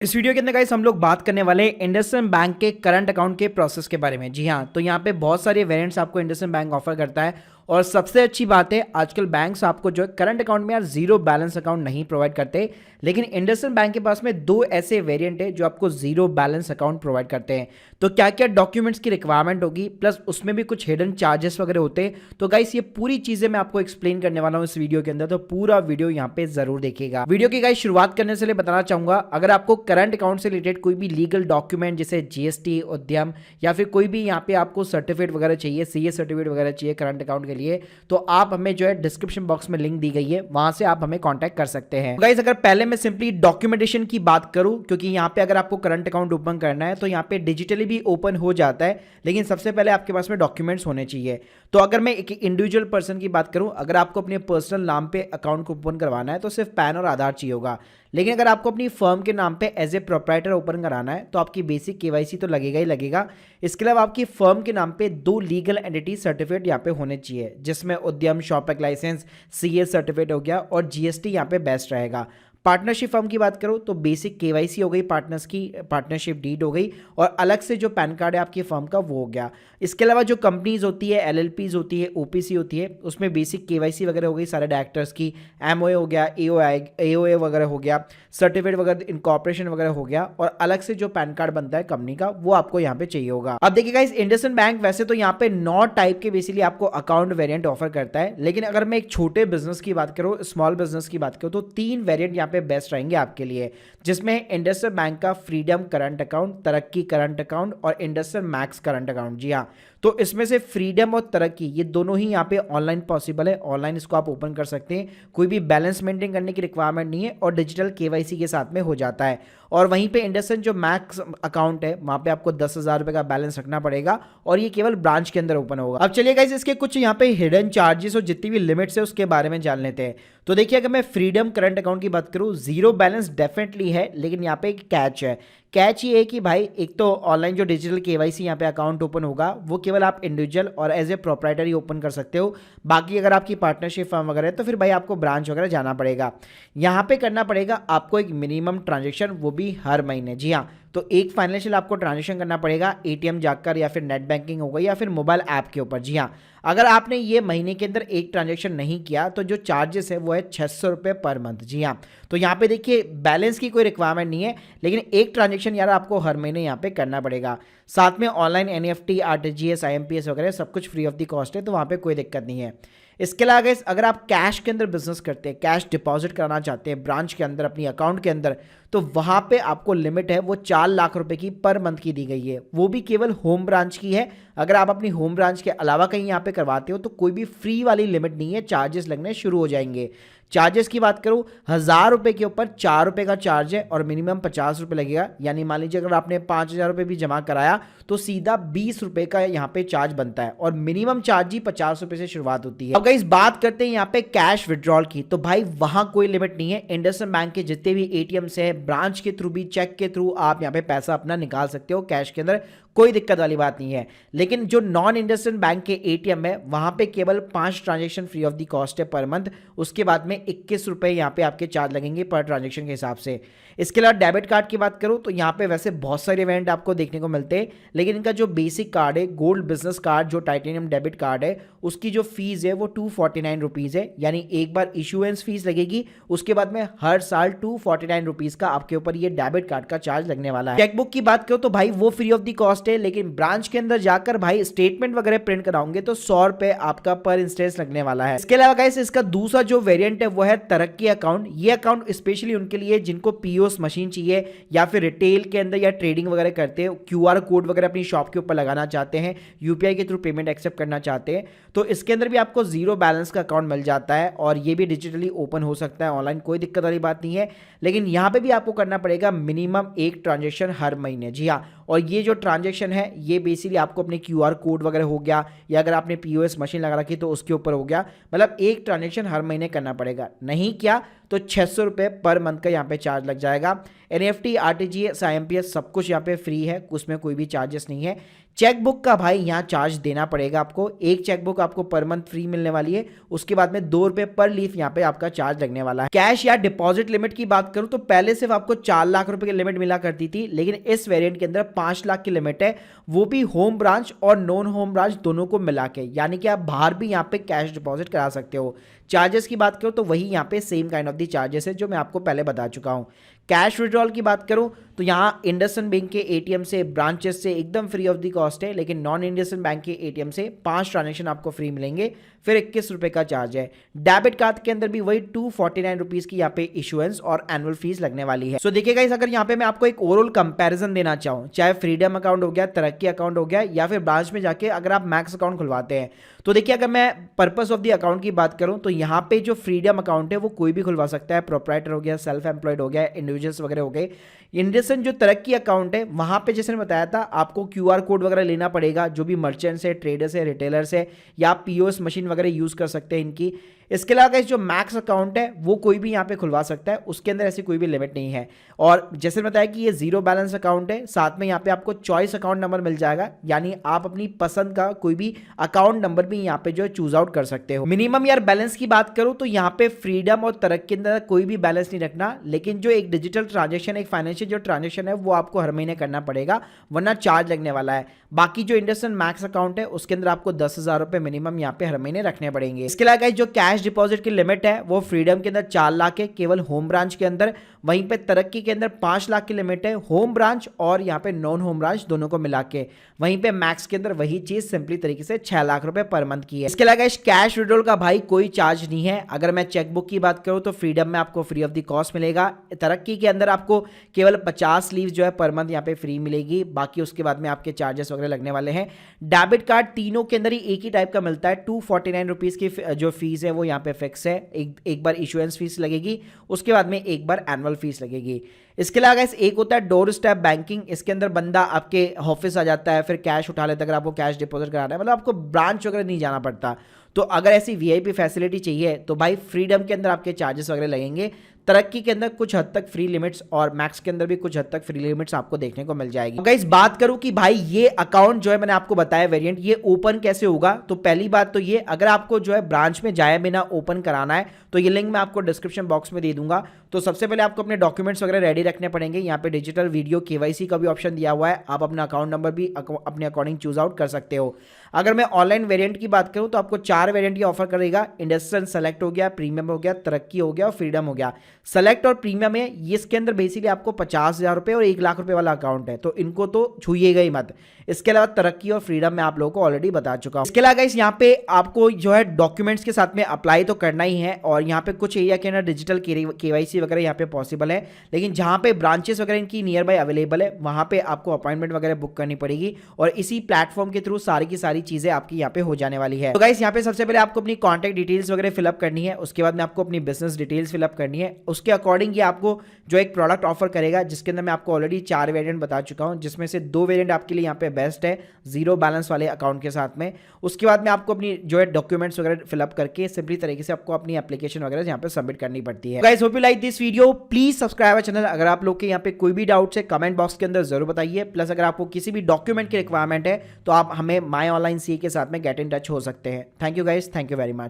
इस वीडियो के अंदर गाइस हम लोग बात करने वाले हैं इंडसइंड बैंक के करंट अकाउंट के प्रोसेस के बारे में। जी हाँ, तो यहाँ पे बहुत सारे वेरिएंट्स आपको इंडसइंड बैंक ऑफर करता है और सबसे अच्छी बात है आजकल बैंक्स आपको जो है करंट अकाउंट में यार जीरो बैलेंस अकाउंट नहीं प्रोवाइड करते, लेकिन इंडसइंड बैंक के पास में दो ऐसे वेरिएंट है जो आपको जीरो बैलेंस अकाउंट प्रोवाइड करते हैं। तो क्या क्या डॉक्यूमेंट्स की रिक्वायरमेंट होगी, प्लस उसमें भी कुछ हिडन चार्जेस वगैरह होते हैं। तो गाइस ये पूरी चीजें मैं आपको एक्सप्लेन करने वाला हूँ इस वीडियो के अंदर, तो पूरा वीडियो यहाँ पे जरूर देखिएगा। वीडियो की गाइस शुरुआत करने से बताना चाहूंगा, अगर आपको करंट अकाउंट से रिलेटेड कोई भी लीगल डॉक्यूमेंट जैसे जीएसटी, उद्यम या फिर कोई भी यहाँ पे आपको सर्टिफिकेट वगैरह चाहिए, सीए सर्टिफिकेट वगैरह चाहिए करंट अकाउंट के लिए, तो आप हमें जो है डिस्क्रिप्शन बॉक्स में लिंक दी गई है, वहां से आप हमें कांटेक्ट कर सकते हैं। गाइस अगर पहले मैं सिंपली डॉक्यूमेंटेशन की बात करूं, क्योंकि यहाँ पे अगर आपको करंट अकाउंट ओपन करना है तो यहाँ पे डिजिटली भी ओपन हो जाता है, लेकिन सबसे पहले आपके पास में डॉक्यूमेंट्स होने चाहिए। तो अगर मैं एक इंडिविजुअल पर्सन की बात करूं, अगर आपको अपने पर्सनल नाम पे अकाउंट को ओपन करवाना है तो सिर्फ पैन और आधार चाहिए होगा, लेकिन अगर आपको अपनी फर्म के नाम पे एज ए प्रोप्राइटर ओपन कराना है तो आपकी बेसिक केवाईसी तो लगेगा ही लगेगा। इसके अलावा आपकी फर्म के नाम पे दो लीगल एंटिटी सर्टिफिकेट यहाँ पे होने चाहिए, जिसमें उद्यम शॉपक लाइसेंस, सीए सर्टिफिकेट हो गया और जीएसटी यहाँ पे बेस्ट रहेगा। पार्टनरशिप फर्म की बात करो तो बेसिक केवाईसी हो गई पार्टनर्स की, पार्टनरशिप डीड हो गई और अलग से जो पैन कार्ड है आपकी फर्म का वो हो गया। इसके अलावा जो कंपनीज होती है, एलएलपीज होती है, ओपीसी होती है, उसमें बेसिक केवाईसी वगैरह हो गई सारे डायरेक्टर्स की, एमओए हो गया, एओए वगैरह हो गया, सर्टिफिकेट वगैरह इनकॉर्पोरेशन वगैरह हो गया, और अलग से जो पैन कार्ड बनता है कंपनी का वो आपको यहाँ पे चाहिए होगा। अब देखिएगा इस इंडसइंड बैंक वैसे तो यहाँ पे 9 टाइप के बेसिकली आपको अकाउंट वेरिएंट ऑफर करता है, लेकिन अगर मैं एक छोटे बिजनेस की बात करूँ, स्मॉल बिजनेस की बात करूँ, तो 3 वेरिएंट यहाँ पे बेस्ट रहेंगे आपके लिए, जिसमें इंडसइंड बैंक का फ्रीडम करंट अकाउंट, तरक्की करंट अकाउंट और इंडसइंड मैक्स करंट अकाउंट। जी हाँ, तो इसमें से फ्रीडम और तरक्की ये दोनों ही यहाँ पे ऑनलाइन पॉसिबल है, ऑनलाइन इसको आप ओपन कर सकते हैं, कोई भी बैलेंस मेंटेन करने की रिक्वायरमेंट नहीं है और डिजिटल केवाईसी के साथ में हो जाता है। और वहीं पे इंडसइंड जो मैक्स अकाउंट है वहाँ पे आपको 10,000 रुपये का बैलेंस रखना पड़ेगा और ये केवल ब्रांच के अंदर ओपन होगा। अब चलिए गाइस इसके कुछ यहाँ पे हिडन चार्जेस और जितनी भी लिमिट्स है उसके बारे में जान लेते हैं। तो देखिए अगर मैं फ्रीडम करंट अकाउंट की बात करूँ, जीरो बैलेंस डेफिनेटली है, लेकिन यहाँ पे एक कैच है। कैच ये है कि भाई एक तो ऑनलाइन जो डिजिटल केवाईसी यहाँ पे अकाउंट ओपन होगा वो केवल आप इंडिविजुअल और एज ए प्रोप्राइटर ही ओपन कर सकते हो। बाकी अगर आपकी पार्टनरशिप फर्म वगैरह है तो फिर भाई आपको ब्रांच वगैरह जाना पड़ेगा। यहाँ पे करना पड़ेगा आपको एक मिनिमम ट्रांजेक्शन, वो भी हर महीने। जी हाँ, तो एक फाइनेंशियल आपको ट्रांजेक्शन करना पड़ेगा एटीएम जाकर या फिर नेट बैंकिंग होगा या फिर मोबाइल ऐप के ऊपर। जी हाँ, अगर आपने ये महीने के अंदर एक ट्रांजेक्शन नहीं किया तो जो चार्जेस है वो है 600 रुपये पर मंथ। जी हाँ, तो यहाँ पे देखिए बैलेंस की कोई रिक्वायरमेंट नहीं है, लेकिन एक ट्रांजेक्शन यार आपको हर महीने यहाँ पे करना पड़ेगा। साथ में ऑनलाइन एनईएफटी, आरटीजीएस, आईएमपीएस वगैरह सब कुछ फ्री ऑफ द कॉस्ट है, तो वहाँ पे कोई दिक्कत नहीं है। इसके अलावा अगर आप कैश के अंदर बिजनेस करते हैं, कैश डिपॉजिट कराना चाहते हैं ब्रांच के अंदर अपनी अकाउंट के अंदर, तो वहाँ पे आपको लिमिट है वो 4 लाख रुपए की पर मंथ की दी गई है, वो भी केवल होम ब्रांच की है। अगर आप अपनी होम ब्रांच के अलावा कहीं यहाँ पे करवाते हो तो कोई भी फ्री वाली लिमिट नहीं है, चार्जेस लगने शुरू हो जाएंगे। चार्जेस की बात करूँ, 1,000 रुपये के ऊपर 4 रुपये का चार्ज है और मिनिमम 50 रुपये लगेगा। यानी मान लीजिए अगर आपने 5,000 रुपये भी जमा कराया तो सीधा 20 रुपये का यहाँ पे चार्ज बनता है और मिनिमम चार्ज ही 50 रुपये से शुरुआत होती है। अब गाइस बात करते हैं यहाँ पे कैश विड्रॉल की, तो भाई वहां कोई लिमिट नहीं है। इंडसइंड बैंक के जितने भी एटीएम से ब्रांच के थ्रू भी, चेक के थ्रू आप यहाँ पे पैसा अपना निकाल सकते हो कैश के अंदर, कोई दिक्कत वाली बात नहीं है। लेकिन जो नॉन इंडसइंड बैंक के एटीएम है वहां पे केवल 5 transaction free of the cost है पर मंथ, उसके बाद में 21 रुपये यहाँ पे आपके चार्ज लगेंगे पर ट्रांजेक्शन के हिसाब से। इसके अलावा डेबिट कार्ड की बात करूँ तो यहाँ पे वैसे बहुत सारे इवेंट आपको देखने को मिलते हैं, लेकिन इनका जो बेसिक कार्ड है गोल्ड बिजनेस कार्ड, जो टाइटेनियम डेबिट कार्ड है, उसकी जो फीस है वो 249 रुपीज़ है। यानी एक बार इशुएंस फीस लगेगी, उसके बाद में हर साल 249 रुपीज़ का आपके ऊपर ये डेबिट कार्ड का चार्ज लगने वाला है। चेकबुक की बात करो तो भाई वो फ्री ऑफ द कॉस्ट है, लेकिन ब्रांच के अंदर जाकर भाई स्टेटमेंट वगैरह प्रिंट कराओगे तो 100 रुपए आपका पर इंस्टेंस लगने वाला है। इसके अलावा गाइस इसका दूसरा जो वेरिएंट है वो है तरक्की अकाउंट। ये अकाउंट स्पेशली उनके लिए जिनको पीओएस मशीन चाहिए या फिर रिटेल के अंदर या ट्रेडिंग वगैरह करते हैं, क्यूआर कोड वगैरह अपनी शॉप के ऊपर लगाना चाहते हैं, यूपीआई के थ्रू पेमेंट एक्सेप्ट करना चाहते हैं, तो इसके अंदर भी आपको जीरो बैलेंस का अकाउंट मिल जाता है और ये भी डिजिटली ओपन हो सकता है ऑनलाइन, कोई दिक्कत वाली बात नहीं है। लेकिन यहाँ पे भी आपको करना पड़ेगा मिनिमम एक ट्रांजेक्शन हर महीने। जी हाँ, और ये जो ट्रांजेक्शन है ये बेसिकली आपको अपने क्यूआर कोड वगैरह हो गया या अगर आपने पीओएस मशीन लगा रखी तो उसके ऊपर हो गया, मतलब एक ट्रांजेक्शन हर महीने करना पड़ेगा। नहीं किया तो 600 रुपये पर मंथ का यहाँ पे चार्ज लग जाएगा। NEFT, RTGS, IMPS सब कुछ यहाँ पे फ्री है, उसमें कोई भी चार्जेस नहीं है। चेकबुक का भाई यहाँ चार्ज देना पड़ेगा आपको। एक चेकबुक आपको पर मंथ फ्री मिलने वाली है, उसके बाद में 2 रुपये पर लीफ यहाँ पे आपका चार्ज लगने वाला है। कैश या डिपॉजिट लिमिट की बात करूं तो पहले सिर्फ आपको 4 लाख रुपए की लिमिट मिला करती थी, लेकिन इस वेरिएंट के अंदर 5 लाख की लिमिट है, वो भी होम ब्रांच और नॉन होम ब्रांच दोनों को मिला के, यानी कि आप बाहर भी यहाँ पे कैश डिपॉजिट करा सकते हो। चार्जेस की बात करूं तो वही यहाँ पे same kind of the charges है जो मैं आपको पहले बता चुका हूं। कैश विड्रॉल की बात करूं तो यहाँ इंडसइंड बैंक के एटीएम से, ब्रांचेस से एकदम फ्री ऑफ दी कॉस्ट है, लेकिन नॉन इंडसइंड बैंक के एटीएम से 5 ट्रांजेक्शन आपको फ्री मिलेंगे, फिर 21 रुपये का चार्ज है। डेबिट कार्ड के अंदर भी वही 249 रुपीज़ की यहाँ पे इशुएंस और एनुअल फीस लगने वाली है। सो देखिएगा, अगर यहाँ पे मैं आपको एक ओवरऑल कंपैरिजन देना चाहूँ, चाहे फ्रीडम अकाउंट हो गया, तरक्की अकाउंट हो गया, या फिर ब्रांच में जाके अगर आप मैक्स अकाउंट खुलवाते हैं, तो देखिए अगर मैं पर्पस ऑफ द अकाउंट की बात करूं तो यहाँ पे जो फ्रीडम अकाउंट है वो कोई भी खुलवा सकता है, प्रोप्राइटर हो गया, सेल्फ एम्प्लॉयड हो गया, इंडिविजुअल्स वगैरह हो गए। इंडसइंड जो तरक्की अकाउंट है वहां पे जैसे मैंने बताया था आपको QR कोड वगैरह लेना पड़ेगा, जो भी मर्चेंट्स है, ट्रेडर्स है, रिटेलर्स है, या POS मशीन वगैरह यूज कर सकते हैं इनकी। इसके अलावा जो मैक्स अकाउंट है वो कोई भी यहाँ पे खुलवा सकता है, उसके अंदर ऐसी कोई भी लिमिट नहीं है। और जैसे बताया कि ये जीरो बैलेंस अकाउंट है, साथ में यहाँ पे आपको चॉइस अकाउंट नंबर मिल जाएगा, यानी आप अपनी पसंद का कोई भी अकाउंट नंबर भी यहाँ पे जो है चूज आउट कर सकते हो। मिनिमम यार बैलेंस की बात करूं तो यहाँ पे फ्रीडम और तरक्की के अंदर कोई भी बैलेंस नहीं रखना, लेकिन जो एक डिजिटल ट्रांजेक्शन, एक फाइनेंशियल जो ट्रांजेक्शन है वो आपको हर महीने करना पड़ेगा, वरना चार्ज लगने वाला है। बाकी जो इंडसइंड मैक्स अकाउंट है उसके अंदर आपको 10,000 रुपए मिनिमम यहाँ पे हर महीने रखने पड़ेंगे। इसके अलावा जो कैश डिपॉजिट की लिमिट है वो फ्रीडम के अंदर 4 लाख है केवल होम ब्रांच के अंदर, वहीं पे तरक्की के अंदर 5 लाख की लिमिट है होम ब्रांच और यहाँ पे नॉन होम ब्रांच दोनों को मिला के। वहीं पे मैक्स के अंदर वही चीज सिंपली तरीके से 6 लाख रुपए पर मंथ की है। इसके अलावा कैश विड्रॉल का भाई कोई चार्ज नहीं है। अगर मैं चेकबुक की बात करूं तो फ्रीडम में आपको फ्री ऑफ द कॉस्ट मिलेगा, तरक्की के अंदर आपको केवल 50 लीव जो है पर मंथ यहाँ पे फ्री मिलेगी, बाकी उसके बाद में आपके चार्जेस वगैरह लगने वाले हैं। डेबिट कार्ड तीनों के अंदर ही एक ही टाइप का मिलता है, 249 रुपीज की जो फीस है वो यहाँ पे फिक्स है, एक बार इशुएंस फीस लगेगी, उसके बाद में एक बार एनुअल फीस लगेगी। इसके अलावा एक होता है डोर स्टेप बैंकिंग, इसके अंदर बंदा आपके ऑफिस आ जाता है, फिर कैश उठा लेता है, अगर आपको कैश डिपॉजिट कराना है, मतलब आपको ब्रांच वगैरह नहीं जाना पड़ता। तो अगर ऐसी VIP फैसिलिटी चाहिए तो भाई फ्रीडम के अंदर आपके चार्जेस वगैरह लगेंगे, तरक्की के अंदर कुछ हद तक फ्री लिमिट्स और मैक्स के अंदर भी कुछ हद तक फ्री लिमिट्स आपको देखने को मिल जाएगी। गाइस बात करूं कि भाई ये अकाउंट जो है मैंने आपको बताया वेरिएंट, ये ओपन कैसे होगा, तो पहली बात तो ये, अगर आपको जो है ब्रांच में जाए बिना ओपन कराना है तो ये लिंक मैं आपको डिस्क्रिप्शन बॉक्स में दे दूंगा। तो सबसे पहले आपको अपने डॉक्यूमेंट्स वगैरह रेडी रखने पड़ेंगे। यहाँ पे डिजिटल वीडियो KYC का भी ऑप्शन दिया हुआ है, आप अपना अकाउंट नंबर भी अपने अकॉर्डिंग चूज आउट कर सकते हो। अगर मैं ऑनलाइन वेरिएंट की बात करूं तो आपको 4 वेरिएंट की ऑफर करेगा, इंडस्ट्रियल सेलेक्ट हो गया, प्रीमियम हो गया, तरक्की हो गया और फ्रीडम हो गया। सेलेक्ट और प्रीमियम है, इसके अंदर बेसिकली आपको 50,000 रुपए और 1 लाख रुपए वाला अकाउंट है, तो इनको तो छूइएगा ही मत। इसके अलावा तरक्की और फ्रीडम में आप लोगों को ऑलरेडी बता चुका हूं। इसके अलावा इस यहाँ पे आपको जो है डॉक्यूमेंट्स के साथ में अप्लाई तो करना ही है, और यहाँ पे कुछ एरिया के अंदर डिजिटल KYC वगैरह यहाँ पे पॉसिबल है, लेकिन जहाँ पे ब्रांचेस वगैरह इनकी नियर बाय अवेलेबल है वहाँ पे आपको अपॉइंटमेंट वगैरह बुक करनी पड़ेगी, और इसी प्लेटफॉर्म के थ्रू सारी की सारी चीजें आपकी यहाँ पे हो जाने वाली है। तो गाइस यहाँ पे सबसे पहले आपको अपनी कॉन्टैक्ट डिटेल्स वगैरह फिलअप करनी है, उसके बाद में आपको अपनी बिजनेस डिटेल्स फिलअप करनी है, उसके अकॉर्डिंग ये आपको जो एक प्रोडक्ट ऑफर करेगा, जिसके अंदर मैं आपको ऑलरेडी 4 वेरिएंट बता चुका हूं, जिसमें से 2 वेरिएंट आपके लिए यहाँ पे बेस्ट है जीरो बैलेंस वाले अकाउंट के साथ में। उसके बाद में आपको अपनी जो है डॉक्यूमेंट्स वगैरह फिलअप करके सिंपली तरीके से आपको अपनी एप्लीकेशन वगैरह यहाँ पे सबमिट करनी पड़ती है। Guys hope you like this video, please subscribe our channel. अगर आप लोग के यहाँ पे कोई भी डाउट्स है कमेंट बॉक्स के अंदर जरूर बताइए, प्लस अगर आपको किसी भी डॉक्यूमेंट की रिक्वायरमेंट है तो आप हमें माई ऑनलाइन CA के साथ में गेट इन टच हो सकते हैं। Thank you guys, thank you very much.